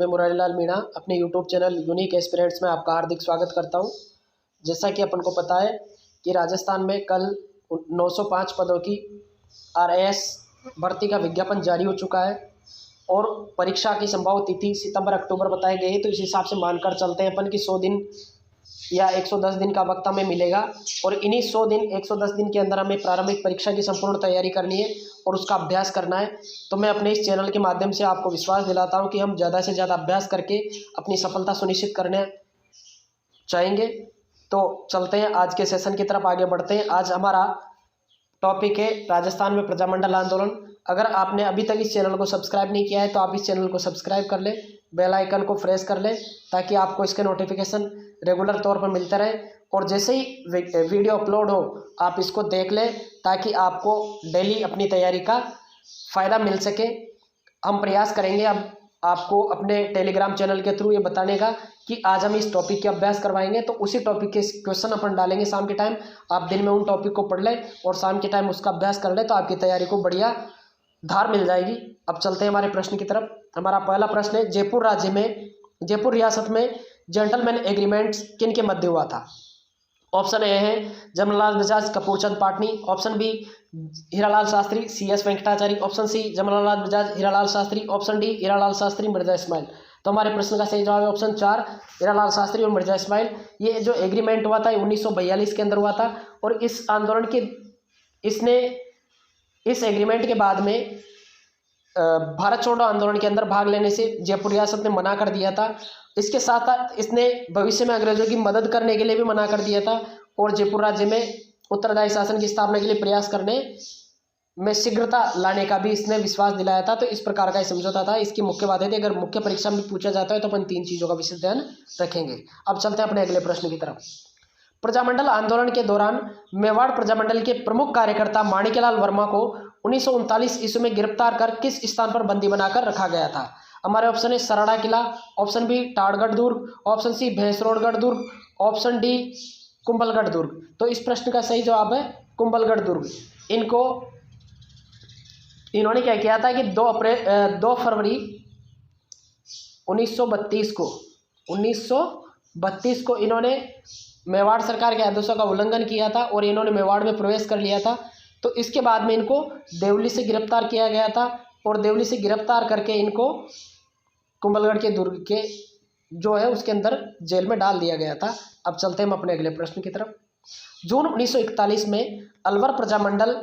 मैं मुरारीलाल मीणा अपने YouTube channel unique aspirants में आपका हार्दिक स्वागत करता हूं। जैसा कि अपन को पता है कि राजस्थान में कल 905 पदों की आरएएस भर्ती का विज्ञापन जारी हो चुका है और परीक्षा की संभावित तिथि सितंबर अक्टूबर बताई गई है। तो इस हिसाब से मानकर चलते हैं अपन कि 100 दिन या 110 दिन का वक्त हमें मिलेगा और इन्हीं 110 दिन के अंदर हमें प्रारंभिक परीक्षा की संपूर्ण तैयारी करनी है और उसका अभ्यास करना है। तो मैं अपने इस चैनल के माध्यम से आपको विश्वास दिलाता हूं कि हम ज़्यादा से ज़्यादा अभ्यास करके अपनी सफलता सुनिश्चित करने चाहेंगे। तो चलते हैं, आज के सेशन की तरफ आगे बढ़ते हैं। आज हमारा टॉपिक है राजस्थान में प्रजामंडल आंदोलन। अगर आपने अभी तक इस चैनल को सब्सक्राइब नहीं किया है तो आप इस चैनल को सब्सक्राइब कर लें, बेल आइकन को प्रेस कर लें ताकि आपको इसके नोटिफिकेशन रेगुलर तौर पर मिलते रहे और जैसे ही वीडियो अपलोड हो आप इसको देख लें ताकि आपको डेली अपनी तैयारी का फ़ायदा मिल सके। हम प्रयास करेंगे अब आपको अपने टेलीग्राम चैनल के थ्रू ये बताने का कि आज हम इस टॉपिक के अभ्यास करवाएंगे। तो उसी टॉपिक के क्वेश्चन अपन डालेंगे शाम के टाइम। आप दिन में उन टॉपिक को पढ़ लें और शाम के टाइम उसका अभ्यास कर लें तो आपकी तैयारी को बढ़िया धार मिल जाएगी। अब चलते हैं हमारे प्रश्न की तरफ। हमारा पहला प्रश्न है, जयपुर रियासत में जेंटलमैन एग्रीमेंट किन के मध्य हुआ था? ऑप्शन ए है Jamnalal Bajaj Kapoorchand Patni, option B Hiralal Shastri CS Venkatachari, option C Jamnalal Bajaj Hiralal Shastri, option D Hiralal Shastri Mirza Ismail. तो हमारे प्रश्न का सही जवाब है ऑप्शन 4 हीरालाल शास्त्री और मिर्जा इस्माइल। ये जो एग्रीमेंट हुआ था 1942 के अंदर हुआ था और इस आंदोलन के इस एग्रीमेंट के बाद में भारत छोड़ो आंदोलन के अंदर भाग लेने से जयपुर रियासत ने मना कर दिया था। इसके साथ साथ इसने भविष्य में अंग्रेजों की मदद करने के लिए भी मना कर दिया था और जयपुर राज्य में उत्तरदायी शासन की स्थापना के लिए प्रयास करने में शीघ्रता लाने का भी इसने विश्वास दिलाया था। तो इस प्रकार का ये समझौता था। इसकी मुख्य बात है कि अगर मुख्य परीक्षा में पूछा जाता है तो अपन 3 चीज़ों का विशेष ध्यान रखेंगे। अब चलते हैं अपने अगले प्रश्न की तरफ। प्रजामंडल आंदोलन के दौरान मेवाड़ प्रजामंडल के प्रमुख कार्यकर्ता माणिक्यलाल वर्मा को 1939 ईस्वी में गिरफ्तार कर किस स्थान पर बंदी बनाकर रखा गया था? हमारे ऑप्शन है सरड़ा किला, ऑप्शन बी टाड़गढ़ दुर्ग, ऑप्शन सी भैंसरोडगढ़ दुर्ग, ऑप्शन डी कुंभलगढ़ दुर्ग। तो इस प्रश्न का सही जवाब है कुंभलगढ़ दुर्ग। इन्होंने क्या किया था कि 2 फरवरी 1932 को इन्होंने मेवाड़ सरकार के आदेशों का उल्लंघन किया था और इन्होंने मेवाड़ में प्रवेश कर लिया था। तो इसके बाद में इनको देवली से गिरफ्तार किया गया था और देवली से गिरफ्तार करके इनको कुंभलगढ़ के दुर्ग के जो है उसके अंदर जेल में डाल दिया गया था। अब चलते हैं हम अपने अगले प्रश्न की तरफ। जून 1941 में अलवर प्रजामंडल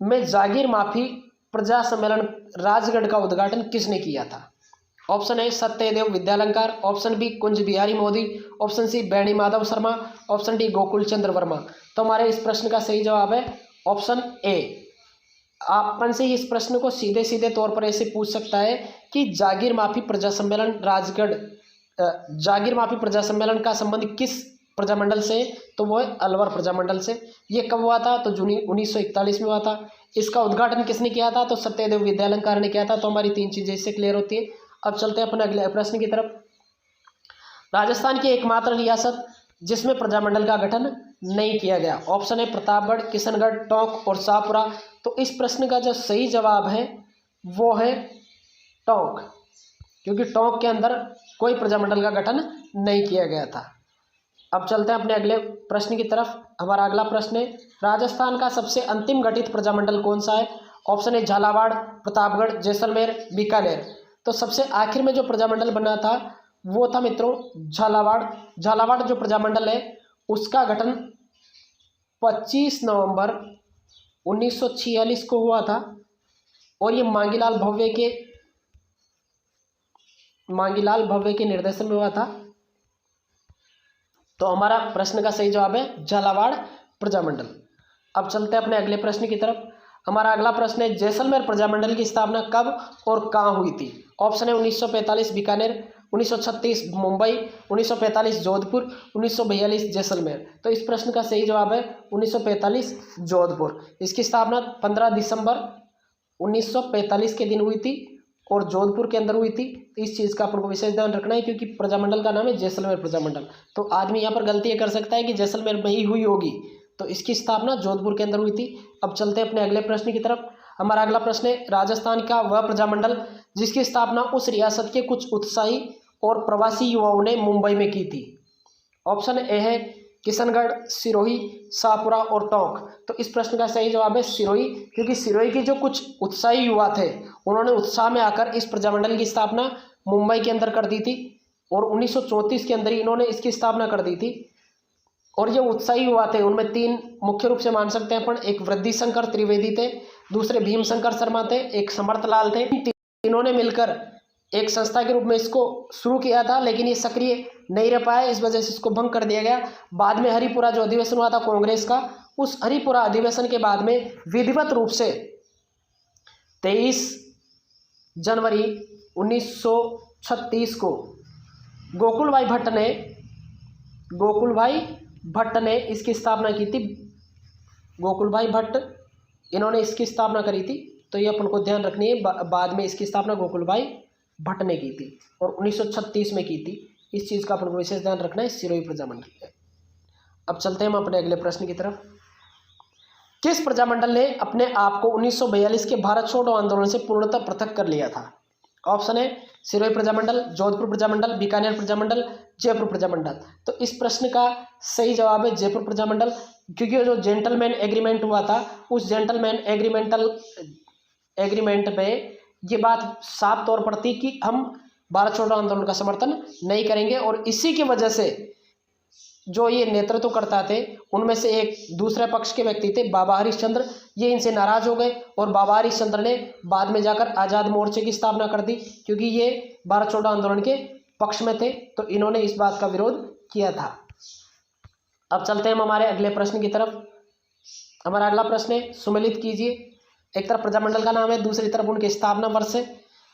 में जागीर माफी प्रजा सम्मेलन राजगढ़ का उद्घाटन किसने किया था? Option A Satyadev Vidyalankar, option B Kunj Bihari Modi, option C Baini Madhav Sharma, option D Gokul Chandra Verma. तो हमारे इस प्रश्न का सही जवाब है ऑप्शन ए। अपन से इस प्रश्न को सीधे सीधे तौर पर ऐसे पूछ सकता है कि जागीर माफी प्रजा सम्मेलन का संबंध किस प्रजामंडल से? तो वो है अलवर प्रजामंडल से। ये कब हुआ था? तो जून 1941 में हुआ था। इसका उद्घाटन किसने किया था? तो सत्यदेव विद्यालंकार ने किया था। तो हमारी 3 चीजें इससे क्लियर होती है। अब चलते हैं अपने अगले प्रश्न की तरफ। राजस्थान की एकमात्र रियासत जिसमें प्रजामंडल का गठन नहीं किया गया। ऑप्शन है प्रतापगढ़, किशनगढ़, टोंक और शाहपुरा। तो इस प्रश्न का जो सही जवाब है वो है टोंक, क्योंकि टोंक के अंदर कोई प्रजामंडल का गठन नहीं किया गया था। अब चलते हैं अपने अगले प्रश्न की तरफ। हमारा अगला प्रश्न है, राजस्थान का सबसे अंतिम गठित प्रजामंडल कौन सा है? ऑप्शन है झालावाड़, प्रतापगढ़, जैसलमेर, बीकानेर। तो सबसे आखिर में जो प्रजामंडल बना था वो था मित्रों झालावाड़ जो प्रजामंडल है उसका गठन 25 नवंबर 1946 को हुआ था और ये मांगीलाल भव्य के निर्देशन में हुआ था। तो हमारा प्रश्न का सही जवाब है झालावाड़ प्रजामंडल। अब चलते हैं अपने अगले प्रश्न की तरफ। हमारा अगला प्रश्न है, जैसलमेर प्रजामंडल की स्थापना कब और कहाँ हुई थी? ऑप्शन है 1945 बीकानेर, 1936 मुंबई, 1945 जोधपुर, 1942 जैसलमेर। तो इस प्रश्न का सही जवाब है 1945 जोधपुर। इसकी स्थापना 15 दिसंबर 1945 के दिन हुई थी और जोधपुर के अंदर हुई थी। तो इस चीज़ का अपन को विशेष ध्यान रखना है क्योंकि प्रजामंडल का नाम है जैसलमेर प्रजामंडल। तो आदमी यहाँ पर गलती ये कर सकता है कि जैसलमेर में ही हुई होगी, तो इसकी स्थापना जोधपुर के अंदर हुई थी। अब चलते हैं अपने अगले प्रश्न की तरफ। हमारा अगला प्रश्न है, राजस्थान का वह प्रजामंडल जिसकी स्थापना उस रियासत के कुछ उत्साही और प्रवासी युवाओं ने मुंबई में की थी। ऑप्शन ए है किशनगढ़, सिरोही, शाहपुरा और टोंक। तो इस प्रश्न का सही जवाब है सिरोही, क्योंकि सिरोही के जो कुछ उत्साही युवा थे उन्होंने उत्साह में आकर इस प्रजामंडल की स्थापना मुंबई के अंदर कर दी थी और 1934 के अंदर ही इन्होंने इसकी स्थापना कर दी थी। और ये उत्साही युवा थे, उनमें तीन मुख्य रूप से मान सकते हैं अपन। एक वृद्धि शंकर त्रिवेदी थे, दूसरे भीम शंकर शर्मा थे, एक समर्थ लाल थे। तीनों ने मिलकर एक संस्था के रूप में इसको शुरू किया था, लेकिन ये सक्रिय नहीं रह पाया, इस वजह से इसको भंग कर दिया गया। बाद में हरिपुरा जो अधिवेशन हुआ था कांग्रेस का, उस हरिपुरा अधिवेशन के बाद में विधिवत रूप से 23 जनवरी 1936 को गोकुल भाई भट्ट ने इसकी स्थापना की थी। गोकुल भाई भट्ट, इन्होंने इसकी स्थापना करी थी, तो ये अपन को ध्यान रखनी है। बाद में इसकी स्थापना गोकुल भाई भट्ट ने की थी और 1936 में की थी। इस चीज़ का अपन को विशेष ध्यान रखना है सिरोही प्रजामंडल है। अब चलते हैं हम अपने अगले प्रश्न की तरफ। किस प्रजामंडल ने अपने आप को 1942 के भारत छोड़ो आंदोलन से पूर्णतः पृथक कर लिया था? ऑप्शन है सिरोही प्रजामंडल, जोधपुर प्रजामंडल, बीकानेर प्रजामंडल, जयपुर प्रजामंडल। तो इस प्रश्न का सही जवाब है जयपुर प्रजामंडल, क्योंकि जो जेंटलमैन एग्रीमेंट हुआ था, उस जेंटलमैन एग्रीमेंट में ये बात साफ तौर पर थी कि हम भारत छोड़ो आंदोलन का समर्थन नहीं करेंगे। और इसी की वजह से जो ये नेतृत्व करता थे उनमें से एक दूसरे पक्ष के व्यक्ति थे बाबा हरिश्चंद्र, ये इनसे नाराज हो गए और बाबा हरिश्चंद्र ने बाद में जाकर आज़ाद मोर्चे की स्थापना कर दी, क्योंकि ये भारत छोड़ो आंदोलन के पक्ष में थे, तो इन्होंने इस बात का विरोध किया था। अब चलते हैं हम हमारे अगले प्रश्न की तरफ। हमारा अगला प्रश्न है, सुमेलित कीजिए। एक तरफ प्रजामंडल का नाम है, दूसरी तरफ उनके स्थापना वर्ष है।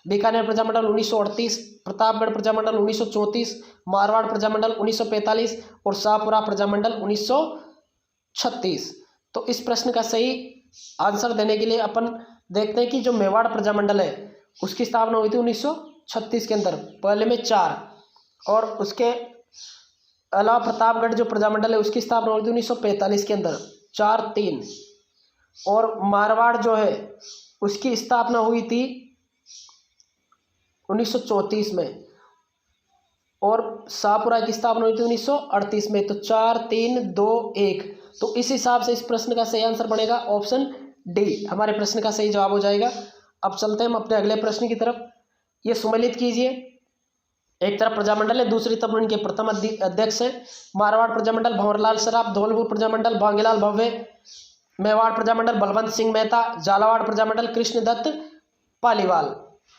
बीकानेर प्रजामंडल 1938, प्रतापगढ़ प्रजामंडल 1934, मारवाड़ प्रजामंडल 1945 और शाहपुरा प्रजामंडल 1936। तो इस प्रश्न का सही आंसर देने के लिए अपन देखते हैं कि जो मेवाड़ प्रजामंडल है उसकी स्थापना हुई थी 1936 के अंदर, पहले में 4, और उसके अलावा प्रतापगढ़ जो प्रजामंडल है उसकी स्थापना हुई थी 1945 के अंदर, 4-3, और मारवाड़ जो है उसकी स्थापना हुई थी 1934 में, और शाहपुरा की स्थापना हुई थी 1938 में। तो 4-3-2-1। तो इस हिसाब से इस प्रश्न का सही आंसर बनेगा ऑप्शन डी, हमारे प्रश्न का सही जवाब हो जाएगा। अब चलते हैं हम अपने अगले प्रश्न की तरफ। ये सुमेलित कीजिए। एक तरफ प्रजामंडल है, दूसरी तरफ उनके प्रथम अध्यक्ष है। मारवाड़ प्रजामंडल भंवरलाल सराफ, धौलपुर प्रजामंडल भांगीलाल भव्य, मेवाड़ प्रजामंडल बलवंत सिंह मेहता, झालावाड़ प्रजामंडल कृष्णदत्त पालीवाल।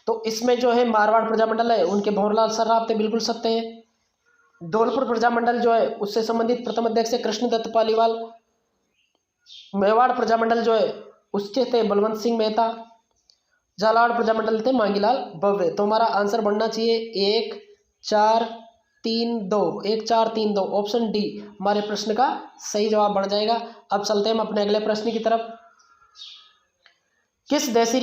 तो इसमें जो है मारवाड़ प्रजामंडल है उनके भंवरलाल सराफ थे, बिल्कुल सत्य है। धौलपुर प्रजामंडल जो है उससे संबंधित प्रथम अध्यक्ष है कृष्णदत्त पालीवाल। मेवाड़ प्रजामंडल जो है उसके थे बलवंत सिंह मेहता। झालावाड़ प्रजामंडल थे मांगीलाल भव्य। तो हमारा आंसर बनना चाहिए 1-4-3-2, ऑप्शन डी हमारे प्रश्न का सही जवाब बन जाएगा। अब चलते हैं हम अपने अगले प्रश्न की तरफ। किस देशी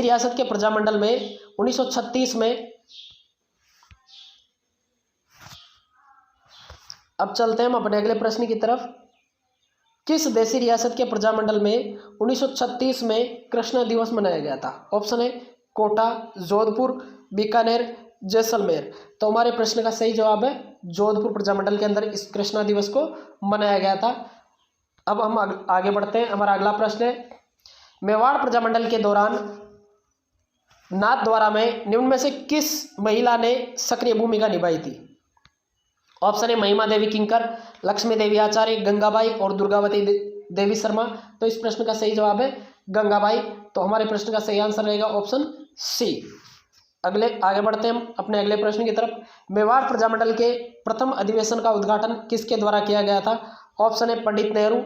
रियासत के प्रजामंडल में 1936 में, अब चलते हैं हम अपने अगले प्रश्न की तरफ। किस देशी रियासत के प्रजामंडल में 1936 में कृष्णा दिवस मनाया गया था? ऑप्शन है कोटा, जोधपुर, बीकानेर, जैसलमेर। तो हमारे प्रश्न का सही जवाब है जोधपुर प्रजामंडल के अंदर इस कृष्णा दिवस को मनाया गया था। अब हम आगे बढ़ते हैं। हमारा अगला प्रश्न है, मेवाड़ प्रजामंडल के दौरान नाथद्वारा में निम्न में से किस महिला ने सक्रिय भूमिका निभाई थी? ऑप्शन है महिमा देवी किंकर, लक्ष्मी देवी आचार्य, गंगाबाई और दुर्गावती देवी शर्मा। तो इस प्रश्न का सही जवाब है गंगाबाई। तो हमारे प्रश्न का सही आंसर रहेगा ऑप्शन सी। आगे बढ़ते हैं हम अपने अगले प्रश्न की तरफ। मेवाड़ प्रजामंडल के प्रथम अधिवेशन का उद्घाटन किसके द्वारा किया गया था? ऑप्शन है पंडित नेहरू,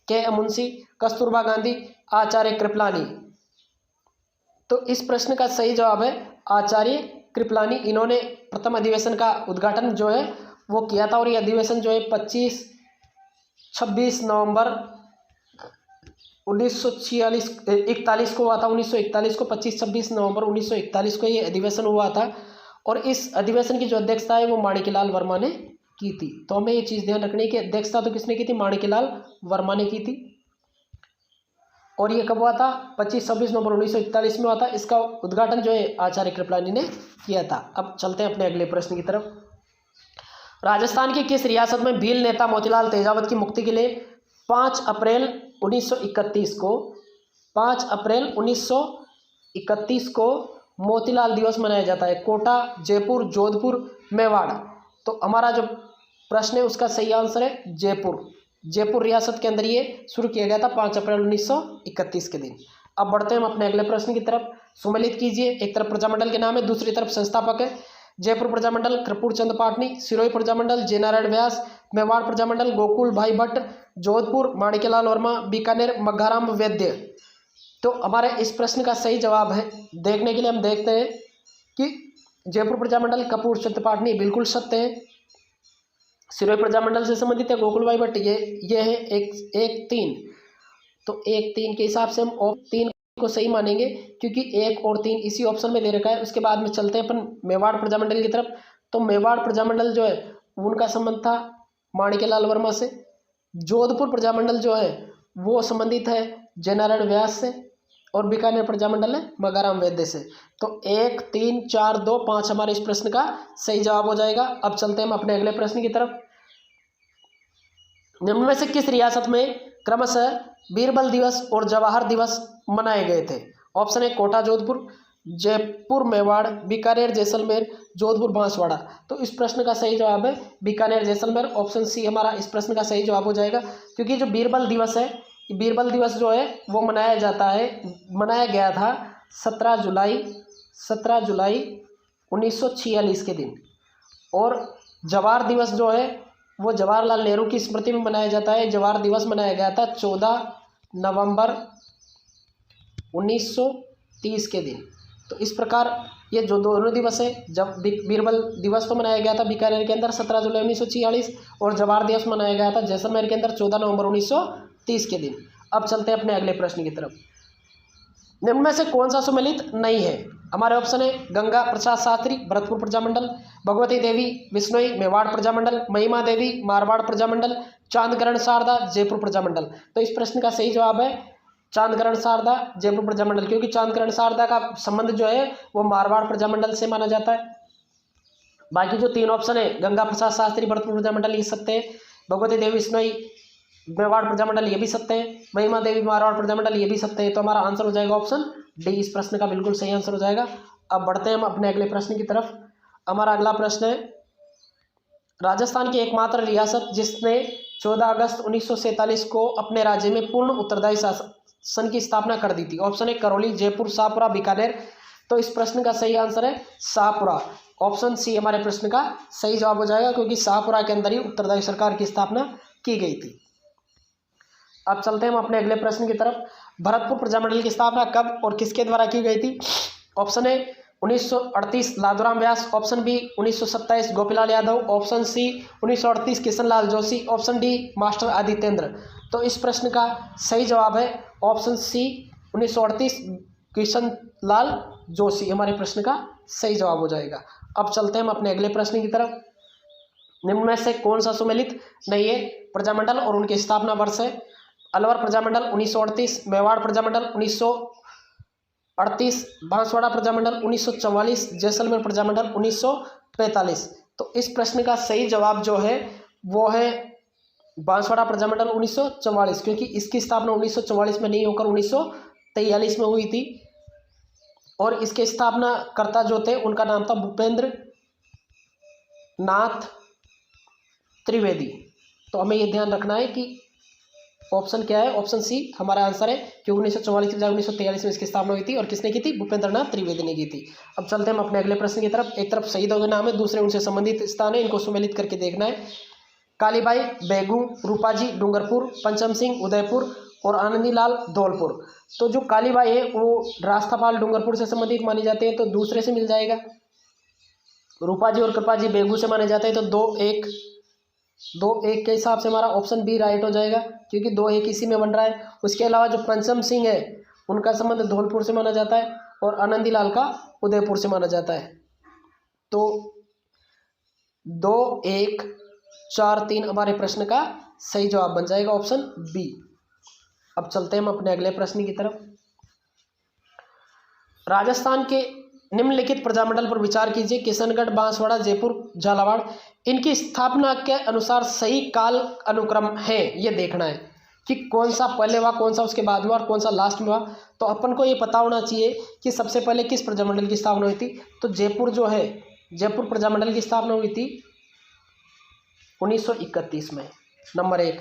के मुंशी, कस्तूरबा गांधी, आचार्य कृपलानी। तो इस प्रश्न का सही जवाब है आचार्य कृपलानी। इन्होंने प्रथम अधिवेशन का उद्घाटन जो है वो किया था, और ये अधिवेशन जो है 25-26 नवंबर 1941 को हुआ था। 1941 को 25-26 नवंबर 1941 को ये अधिवेशन हुआ था, और इस अधिवेशन की जो अध्यक्षता है वो माणिक्यलाल वर्मा ने की थी। तो हमें ये चीज़ ध्यान रखनी है कि अध्यक्षता तो किसने की थी? माणिक्यलाल वर्मा ने की थी। और ये कब हुआ था? 25-26 नवंबर 1941 में हुआ था। इसका उद्घाटन जो है आचार्य कृपलानी ने किया था। अब चलते हैं अपने अगले प्रश्न की तरफ। राजस्थान की किस रियासत में भील नेता मोतीलाल तेजावत की मुक्ति के लिए 5 अप्रैल 1931 को 5 अप्रैल 1931 को मोतीलाल दिवस मनाया जाता है? कोटा, जयपुर, जोधपुर, मेवाड़। तो हमारा जो प्रश्न है उसका सही आंसर है जयपुर। जयपुर रियासत के अंदर ये शुरू किया गया था 5 अप्रैल 1931 के दिन। अब बढ़ते हैं हम अपने अगले प्रश्न की तरफ। सुमेलित कीजिए। एक तरफ प्रजामंडल के नाम है, दूसरी तरफ संस्थापक है। जयपुर प्रजामंडल कर्पूर चंद पाटनी, सिरोही प्रजामंडल जय नारायण व्यास, मेवाड़ प्रजामंडल गोकुल भाई भट्ट, जोधपुर माणिक्यलाल वर्मा, बीकानेर मग्घाराम वैद्य। तो हमारे इस प्रश्न का सही जवाब है देखने के लिए हम देखते हैं कि जयपुर प्रजामंडल कर्पूर चंद पाटनी बिल्कुल सत्य है। सिरोही प्रजामंडल से संबंधित है गोकुल भाई भट्ट, ये है 1-3। तो 1-3 के हिसाब से हम 3 को सही मानेंगे क्योंकि 1 और 3 इसी ऑप्शन में दे रखा है। उसके बाद में चलते हैं अपन मेवाड़ प्रजामंडल की तरफ। तो मेवाड़ प्रजामंडल जो है उनका संबंध था माणिक्यलाल वर्मा से। जोधपुर प्रजामंडल जो है वो संबंधित है जय नारायण व्यास से, और बीकानेर प्रजामंडल है मग्घाराम वैद्य से। तो 1, 3, 4, 2, 5 हमारे इस प्रश्न का सही जवाब हो जाएगा। अब चलते हैं हम अपने अगले प्रश्न की तरफ। निम्न में से किस रियासत में क्रमशः बीरबल दिवस और जवाहर दिवस मनाए गए थे? ऑप्शन है कोटा जोधपुर, जयपुर मेवाड़, बीकानेर जैसलमेर, जोधपुर बांसवाड़ा। तो इस प्रश्न का सही जवाब है बीकानेर जैसलमेर। ऑप्शन सी हमारा इस प्रश्न का सही जवाब हो जाएगा क्योंकि जो बीरबल दिवस है, बीरबल दिवस जो है वो मनाया गया था 17 जुलाई 1946 के दिन। और जवाहर दिवस जो है वो जवाहरलाल नेहरू की स्मृति में मनाया जाता है। जवाहर दिवस मनाया गया था 14 नवंबर 1930 के दिन। तो इस प्रकार ये जो दोनों दिवस है, जब बीरबल दिवस तो मनाया गया था बीकानेर के अंदर 17 जुलाई 1946 और जवाहर दिवस मनाया गया था जैसलमेर के अंदर 14 नवंबर 1930 के दिन। अब चलते हैं अपने अगले प्रश्न की तरफ। निम्न में से कौन सा सुमेलित नहीं है? हमारे ऑप्शन है गंगा प्रसाद शास्त्री भरतपुर प्रजामंडल, भगवती देवी बिश्नोई मेवाड़ प्रजामंडल, महिमा देवी मारवाड़ प्रजामंडल, चांदकरण शारदा जयपुर प्रजामंडल। तो इस प्रश्न का सही जवाब है चांदकरण शारदा जयपुर प्रजामंडल, क्योंकि चांदकरण शारदा का संबंध जो है वो मारवाड़ प्रजामंडल से माना जाता है। बाकी जो 3 ऑप्शन है गंगा प्रसाद शास्त्री भरतपुर प्रजामंडल ये सत्य है, भगवती देवी बिश्नोई मेवाड़ प्रजामंडल ये भी सत्य है, महिमा देवी मारवाड़ प्रजामंडल ये भी सत्य है। तो हमारा आंसर हो जाएगा ऑप्शन डी। इस प्रश्न का बिल्कुल सही आंसर हो जाएगा। अब बढ़ते हैं हम अपने अगले प्रश्न की तरफ। हमारा अगला प्रश्न है राजस्थान की एकमात्र रियासत जिसने 14 अगस्त 1947 को अपने राज्य में पूर्ण उत्तरदायी शासन की स्थापना कर दी थी। ऑप्शन है करौली, जयपुर, शाहपुरा, बीकानेर। तो इस प्रश्न का सही आंसर है शाहपुरा। ऑप्शन सी हमारे प्रश्न का सही जवाब हो जाएगा क्योंकि शाहपुरा के अंदर ही उत्तरदायी सरकार की स्थापना की गई थी। अब चलते हैं हम अपने अगले प्रश्न की तरफ। भरतपुर प्रजामंडल की स्थापना कब और किसके द्वारा की गई थी? ऑप्शन है 1938 Laduram Vyas, option B 1927 Gopilal Yadav, option C 1938 Kishanlal Joshi, option D master Adityendra. तो इस प्रश्न का सही जवाब है ऑप्शन सी 1938 किशनलाल जोशी हमारे प्रश्न का सही जवाब हो जाएगा। अब चलते हैं हम अपने अगले प्रश्न की तरफ। निम्न में से कौन सा सुमेलित नहीं है प्रजामंडल और उनके स्थापना वर्ष है? अलवर प्रजामंडल 1938, मेवाड़ प्रजामंडल 1938, बांसवाड़ा प्रजामंडल 1944, जैसलमेर प्रजामंडल 1945। तो इस प्रश्न का सही जवाब जो है वो है बांसवाड़ा प्रजामंडल 1944, क्योंकि इसकी स्थापना 1944 में नहीं होकर 1943 में हुई थी। और इसके स्थापना कर्ता जो थे उनका नाम था भूपेंद्र नाथ त्रिवेदी। तो हमें ये ध्यान रखना है कि ऑप्शन क्या है, ऑप्शन सी हमारा आंसर है कि 1944 के बजाय 1943 में इसकी स्थापना हुई थी। और किसने की थी? भूपेंद्र नाथ त्रिवेदी ने की थी। अब चलते हैं हम अपने अगले प्रश्न की तरफ। एक तरफ शहीदों के नाम है, दूसरे उनसे संबंधित स्थान है, इनको सुमेलित करके देखना है। कालीबाई बेगू, रूपाजी डूंगरपुर, पंचम सिंह उदयपुर और आनंदीलाल धौलपुर। तो जो कालीबाई है वो रास्तापाल डूंगरपुर से संबंधित मानी जाते हैं, तो दूसरे से मिल जाएगा। रूपाजी और कृपाजी बेगू से माने जाते हैं, तो 2-1 के हिसाब से हमारा ऑप्शन बी राइट हो जाएगा, क्योंकि 2-1 इसी में बन रहा है। उसके अलावा जो पंचम सिंह है उनका संबंध धौलपुर से माना जाता है और आनंदीलाल का उदयपुर से माना जाता है। तो 2-1-4-3 हमारे प्रश्न का सही जवाब बन जाएगा ऑप्शन बी। अब चलते हैं हम अपने अगले प्रश्न की तरफ। राजस्थान के निम्नलिखित प्रजामंडल पर विचार कीजिए। किशनगढ़, बांसवाड़ा, जयपुर, झालावाड़, इनकी स्थापना के अनुसार सही काल अनुक्रम है, ये देखना है कि कौन सा पहले हुआ, कौन सा उसके बाद हुआ और कौन सा लास्ट में हुआ। तो अपन को ये पता होना चाहिए कि सबसे पहले किस प्रजामंडल की स्थापना हुई थी। तो जयपुर जो है, जयपुर प्रजामंडल की स्थापना हुई थी 1931 में, नंबर 1।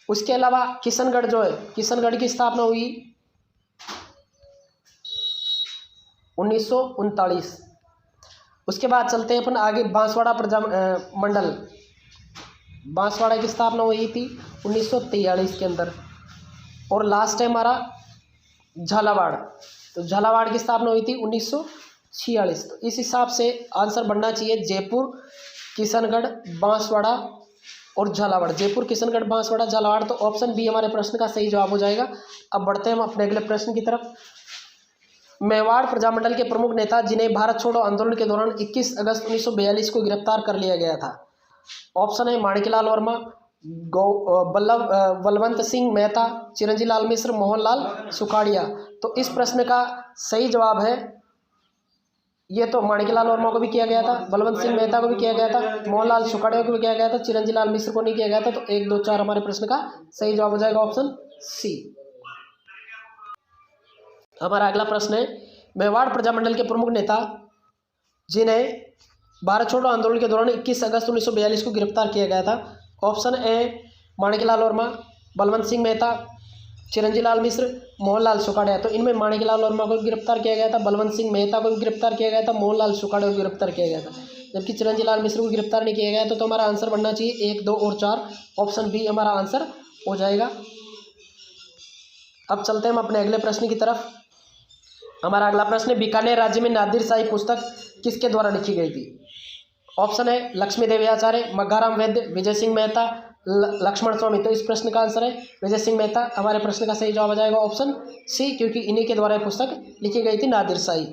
उसके अलावा किशनगढ़ जो है, किशनगढ़ की स्थापना हुई 1939। उसके बाद चलते हैं अपन आगे, बांसवाड़ा मंडल, बांसवाड़ा की स्थापना हुई थी 1943 के अंदर। और लास्ट है हमारा झालावाड़, तो झालावाड़ की स्थापना हुई थी 1946। तो इस हिसाब से आंसर बनना चाहिए जयपुर, किशनगढ़, बांसवाड़ा और झालावाड़। जयपुर, किशनगढ़, बांसवाड़ा, झालावाड़। तो ऑप्शन बी हमारे प्रश्न का सही जवाब हो जाएगा। अब बढ़ते हैं हम अपने अगले प्रश्न की तरफ। मेवाड़ प्रजामंडल के प्रमुख नेता जिन्हें भारत छोड़ो आंदोलन के दौरान 21 अगस्त 1942 को गिरफ्तार कर लिया गया था। ऑप्शन है माणिकलाल वर्मा, बलवंत सिंह मेहता, चिरंजीव लाल मिश्र, मोहनलाल सुखाड़िया। तो इस प्रश्न का सही जवाब है, ये तो माणिकलाल वर्मा को भी किया गया था, बलवंत सिंह मेहता को भी किया गया था, मोहनलाल सुखाड़िया को भी किया गया था, चिरंजीव लाल मिश्र को नहीं किया गया था। तो 1, 2, 4 हमारे प्रश्न का सही जवाब हो जाएगा ऑप्शन सी। हमारा अगला प्रश्न है, मेवाड़ प्रजामंडल के प्रमुख नेता जिन्हें भारत छोड़ो आंदोलन के दौरान 21 अगस्त 1942 को गिरफ्तार किया गया था। ऑप्शन ए माणिकलाल वर्मा, बलवंत सिंह मेहता, चिरंजीव लाल मिश्र, मोहनलाल सुखाड़िया। तो इनमें माणिकलाल वर्मा को गिरफ्तार किया गया था, बलवंत सिंह मेहता को भी गिरफ्तार किया गया था, मोहनलाल सुखाड़िया को गिरफ्तार किया गया था, जबकि चिरंजीव लाल मिश्र को गिरफ्तार नहीं किया गया। तो हमारा आंसर बनना चाहिए 1, 2 और 4। ऑप्शन बी हमारा आंसर हो जाएगा। अब चलते हैं हम अपने अगले प्रश्न की तरफ। हमारा अगला प्रश्न है, बीकानेर राज्य में नादिर शाही पुस्तक किसके द्वारा लिखी गई थी। ऑप्शन है लक्ष्मी देवी आचार्य, मग्घाराम वैद्य, विजय सिंह मेहता, लक्ष्मण स्वामी। तो इस प्रश्न का आंसर है विजय सिंह मेहता। हमारे प्रश्न का सही जवाब आ जाएगा ऑप्शन सी, क्योंकि इन्हीं के द्वारा पुस्तक लिखी गई थी, नादिर शाही।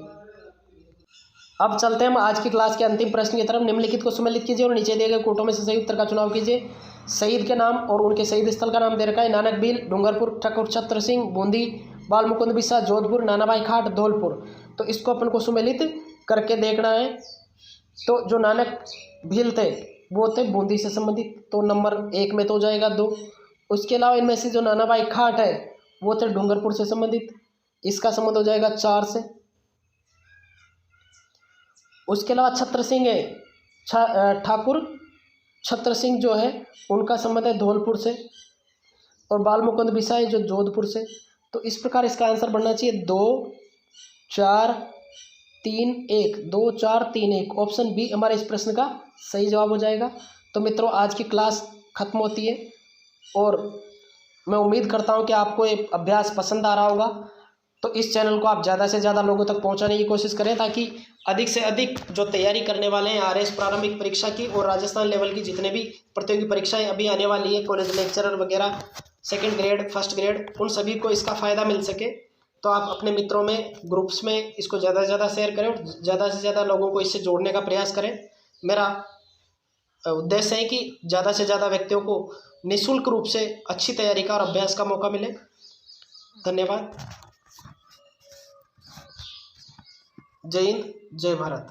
अब चलते हैं हम आज की क्लास के अंतिम प्रश्न की तरफ। निम्नलिखित को सम्मिलित कीजिए और नीचे दिए गए कोटों में से सही उत्तर का चुनाव कीजिए। शहीद के नाम और उनके शहीद स्थल का नाम दे रखा है। नानक भील, डूंगरपुर, ठाकुर छत्र सिंह, बूंदी, बाल मुकुंद बिस्सा, जोधपुर, नानाभाई खाट, धौलपुर। तो इसको अपन को सम्मिलित करके देखना है। तो जो नानक भील थे वो थे बूंदी से संबंधित, तो नंबर 1 में तो हो जाएगा 2। उसके अलावा इनमें से जो नानाभाई खाट है वो थे डूंगरपुर से संबंधित, इसका संबंध हो जाएगा 4 से। उसके अलावा छत्र सिंह है, ठाकुर छत्र सिंह जो है उनका संबंध है धौलपुर से, और बाल मुकुंद बिस्सा है जो जोधपुर से। तो इस प्रकार इसका आंसर बनना चाहिए 2, 4, 3, 1, 2, 4, 3, 1। ऑप्शन बी हमारे इस प्रश्न का सही जवाब हो जाएगा। तो मित्रों आज की क्लास खत्म होती है और मैं उम्मीद करता हूं कि आपको ये अभ्यास पसंद आ रहा होगा। तो इस चैनल को आप ज़्यादा से ज़्यादा लोगों तक पहुंचाने की कोशिश करें, ताकि अधिक से अधिक जो तैयारी करने वाले हैं आरएएस प्रारंभिक परीक्षा की और राजस्थान लेवल की जितने भी प्रतियोगी परीक्षाएं अभी आने वाली है, कॉलेज लेक्चरर वगैरह, सेकंड ग्रेड, फर्स्ट ग्रेड, उन सभी को इसका फ़ायदा मिल सके। तो आप अपने मित्रों में, ग्रुप्स में इसको ज़्यादा से ज़्यादा शेयर करें और ज़्यादा से ज़्यादा लोगों को इससे जोड़ने का प्रयास करें। मेरा उद्देश्य है कि ज़्यादा से ज़्यादा व्यक्तियों को निःशुल्क रूप से अच्छी तैयारी का और अभ्यास का मौका मिले। धन्यवाद। जय हिंद, जय भारत।